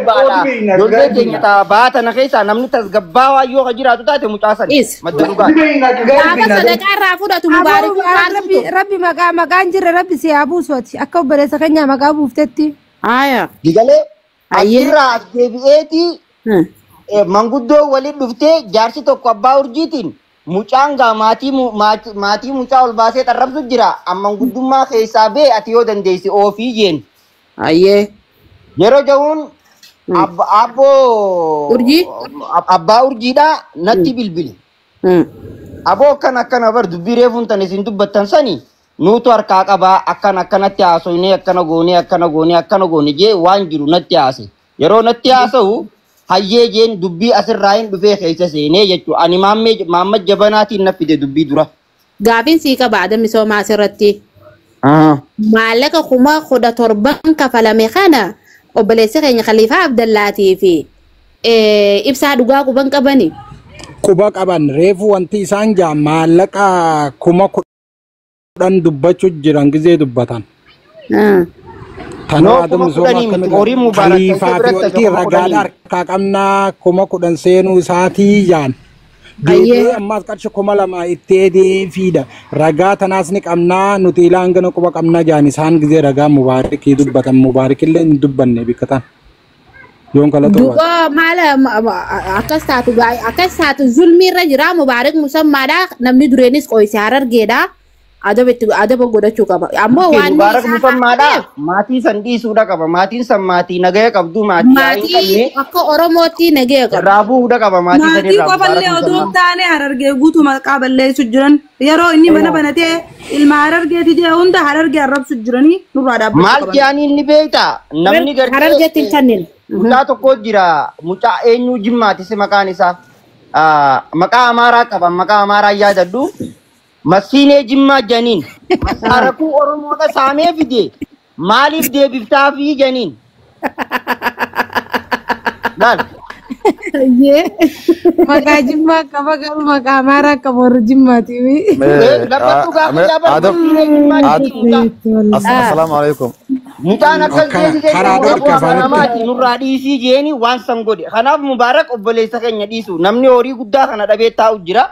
baala ijoollee keenya taa baatana keessa namni tasgabbaa yoo hajiraatu taate mucaasan madda dhugaa gaafa sadaqaa irraa fudhatu mubaarak rabbi maqaan jirre rabbi si haa buusoti akka obboleessa keenya maqaa buuftetti aya digalee asirraa as deebi'eeti manguddoo waliin dhuftee jaarsi tokko abbaa urjiitiin mucaan gaa maatii mucaa ol baasee xarrabsu jira amma guddummaa keessaa bee ati yoo dandeessi oofii jeen ayyee yeroo ja'uun abbaa urjiidhaa natti bilbile aboo akkana bar dubbii reefuun tan isin dubbattan sani nuutu harkaa qabaa akkanatti haasoynee akkana goone jee waan jiru natti haase yeroo natti haasa'u hayyee jeen dubbii asirraa hin dhufee keessa seenee jechuudha. Ani Maammed Jabanaatiin na fide dubbii dura. Gaafiin sii qaba Adam misoomaa asirratti. Maallaqa 17,000 kafalame kana obboleessa keenya Khaliifaa Abdallaatii fi ibsaa dhugaa quban qabani. Quba qaban reefu wanti isaan jaa maallaqa 10,000 dubbachuu jiran gizee dubbatan. Tanoo Adam misoomaa Khaliifaa fi wanti ragaadha harkaa qabnaa 10,000 seenuu isaatii jaan. Deebi'ee ammaas qarshii 2,000 itti deefiidha. Ragaa tanaas ni qabnaa nuti ilaan gana quba qabnaa jaan isaan gizee ragaa Mubaarakii dubbatan Mubaarakillee hin dubbanne bikkatan. Yoon kala ta'u. Duuba maala akkas taatu zulmii irra jira Mubaarak musammaadha namni dureenis qoyse Harargeedha. Adaba godhachuu qaba. Ammoo waan Mubaarak musammaadha maatii san dhiisuudha qaba. Maatiin san maatii nagaya qabdu maatii akka Oromootti nagaya qaba. Raabuudha qaba maatii san irraa. Maatii qofalle oduu taane Harargee guutuma qaballeessu jiran yeroo inni mana banatee ilma Harargeeti jee hunda Harargee arrabsu jiranii nurraa dhaabbatu qaban. Maal jaanii inni beektaa namni gartee Harargeetti hin tannin. mucaa tokko jira mucaa eenyu jimmaati si maqaan isaa maqaa Amaaraa qaba maqaa Amaaraa yaadadhu. Masiinee Jimmaa janiin masaarakuu Oromoodha saamee fide maaliif deebiftaa fi janiin laal maqaa Jimmaa qaba garuu maqaa Amaaraa qaba warra Jimmaati. Assalamu alaikum. Mucaan akkas jeesisee nurraa dhiisii jeeni waan san godhe kanaaf Mubaarak obboleessa keenya dhiisu namni horii guddaa kana dhabee taa'u jira.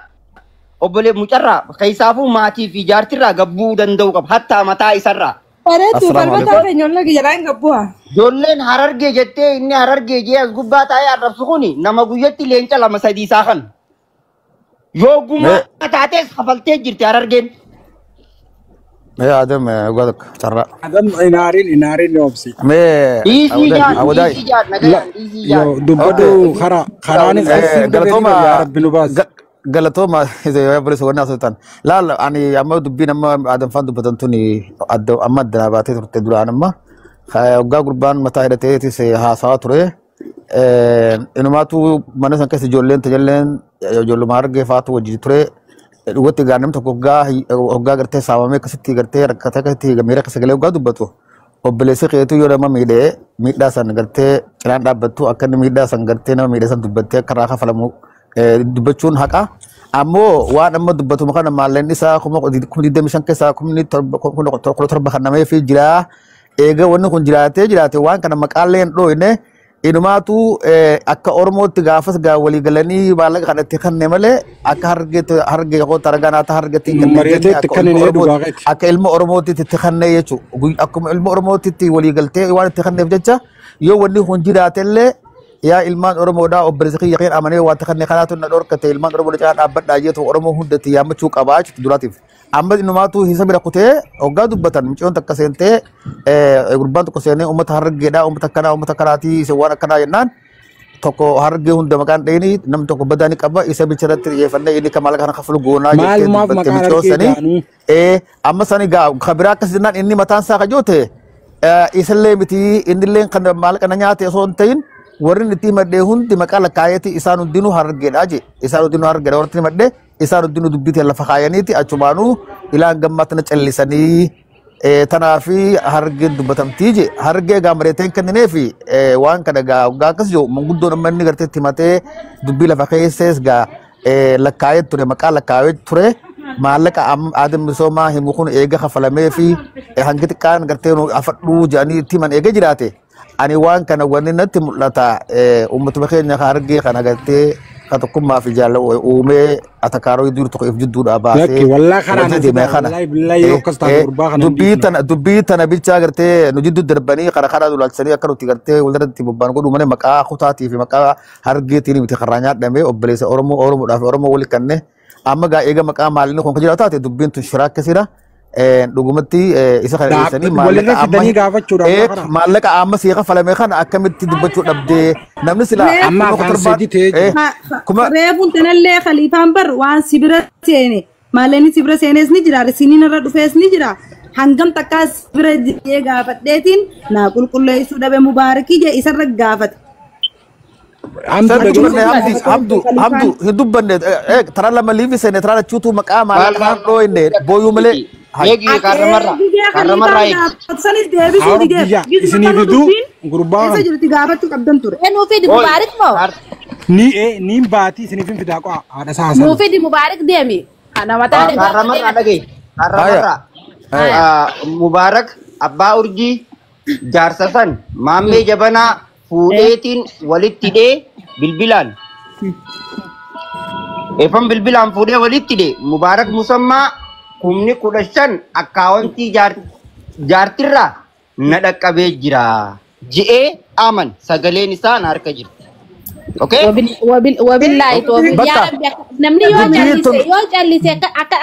Obbolee mucarraa keessaafuu maatii fi jaartirraa gabbuu danda'u qaba hatta mataa isarraa. Bareedu falmataa keenya ollaa jedhaan gabbu'a. Ijoolleen Harargee jettee inni Harargee jee as gubbaa taa'ee arrabsu kuni nama guyyatti leenca 2-3 isaa kan yoo gumaa taatees hafaltee jirti Harargeen. Adam godok carra. Adam inaarin obsi. Dhiisii jaan dubbadu karaanis galatoma Rabbi nu baas. Galatoma ya boleh sebenarnya sultan. Lalu ani amma dubbi nama Adam fan dubbatan tuni amma danabaate turte duraan amma waggaa gurbaan mataa hidhatee se haasawa ture inumaatu mana san keessa ijoolleen tajalleen ijoolluma Harargee faatu wajji ture dhugatti gaanam tokko waggaa gartee saamamee akkasitti gartee rakkatee akkasitti miira akka sagalee waggaa dubbatu obboleessi keetu yoo nama miidhaa san gartee cinaan dhaabbattu akka inni miidhaa san gartee nama miidhaa san dubbattee akka irraa kafalamu dubbachuun haqa ammoo waan amma dubbatu kana maalleen isaa kuma 25 keessaa kumni 17 kan namee fi jira eega wanni kun jiraate waan kana maqaaleen dhooyne inumaatu akka Oromootti gaafas gaa walii galanii baalaqa kanatti kanne malee akka Harargee qoota arganaata Harargeetti akka ilma Oromootti itti kanne jechuudha akkuma ilma Oromootti walii galtee waan itti kanneef jecha yoo wanni kun jiraatellee yaa ilmaan Oromoodhaa obboleessi yaqeen amanee waan takkanne kanaatu na dhorkate ilmaan Oromoo caa dhaabbadhaa jeetu Oromoo hundatti yaamachuu qabaa jechuudha duraatiif amma inumaatu hisa bira kutee hoggaa dubbatan micoon takka seentee gurbaan tokko seenee uummata Harargeedhaa uummata kanaatii waan akkanaa jennaan tokko Harargee hunda maqaan dhayini namni tokko badaani qaba isa bichirratti xiyyeeffannee inni kamaala kana kafalu goonaa jettee dubbatte micoon sanii amma sani gaa kabiraa akkas jennaan inni mataan isaa kajoote isallee miti innillee kan maallaqa na nyaate osoo hin ta'in warri itti madde hundi maqaa lakkaayati isaan hundinuu Harargeedha je isaan hundinuu Harargeedha warri madde isaan hundinuu dubbite lafa kaayaniiti achumaanuu ilaan gammaatti na callisanii tanaafi Harargeen dubbatamtii je Harargee gaa mareeteen kenninee fi waan kana gaa akkas jiru manguddoon amma inni gartee itti matee dubbii lafa keessees gaa lakkaayee ture maqaa lakkaayee ture maallaqa Adam misoomaa himu kun eega kafalamee fi hangi xiqqaan gartee afadhuu jedhanii itti himan eega jiraate ani waan kana wanni natti mul'ata ummatuma keenya hargee kana gartee katakummaa fi jaalala uumee atakaaroo dur tokko if jidduudha baasee Lakki wallaa kana wallahi billahi yoo kastaa gurbaa kana dubbii tana bilchaa gartee nu jiddu darbanii qara dulaalchisanii akka nuti gartee walirratti bobbaan godhu malee maqaa kutaatii fi maqaa hargeetiin miti karraanyaa dhamee obboleessa Oromoodhaaf Oromoo wali kanne amma gaa eega maqaa maalini kun jira taate dubbiin tun shiraakkesidha. Dhugumatti isa kana dhiisanii maallaqa amma seeqa falame kana akkamitti dubbachuu dhabdee namni sila amma afaan sadii ta'ee reefuun tanallee khaliifaan bar waan sibira seene maalleen sibira seenes ni jira risiniin irra dhufees ni jira hangam takkaas sibira jee gaafadheetiin naa qulqulleessuu dhabe mubaarakii jee isarra gaafate. Hamdu hidubbanne tara lama liifi seene tara chuutu maqaa maallaqaan dhooyne booyuu malee. Egi karramarraa sanis deebisuu didee isinii fiduu gurbaa isa jirti gaafachuu qabdan ture. Nuufi di mubaarak moo? ni baatii isinii fin fidaa qo'a haadha saasan. Nuufi di mubaarak deemi. Ana mataa de karramarraa dhagee karramarraa mubaarak abbaa urjii jaarsa san maammee jabanaa fuudheetiin walitti hidhee bilbilaan eefan bilbilaan fuudhee walitti hidhee mubaarak musammaa kumni 15 akkaawuntii jaartirraa na dhaqqabee jira je'ee aman sagaleen isaa na harka jirti. Okay? Wabillahi tawfiq ya rabbi namni yoo callise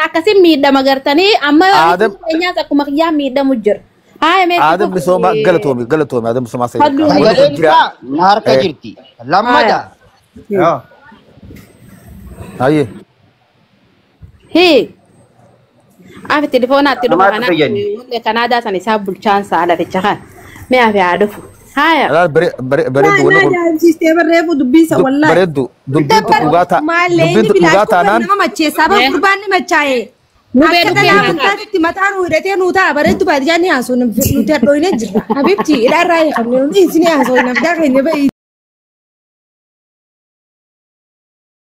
akkasin miidhama gartanii amma keenyaas akkuma yaa miidhamu jira. Adam Bisoma galatoomi Adam Bisoma sagaleen isaa na harka jirti. Lammada. Aye. Hey. Afi telefonaatti dhuma kana Kanaadaa san isaa bulchaan saala jecha mee afi adufu haya bareedu reefu dubbiisa wallahi bareedu dubbiin dhugaata naan nama macheessaa ba gurbaanni machaaye nuti mataan hidhatee nuutaa bareedu baadiyyaa ni haasoo nuti hadhooyne jirra habibti ilaarraa eegamne nuti isin haasoo nafdaa keenya ba'i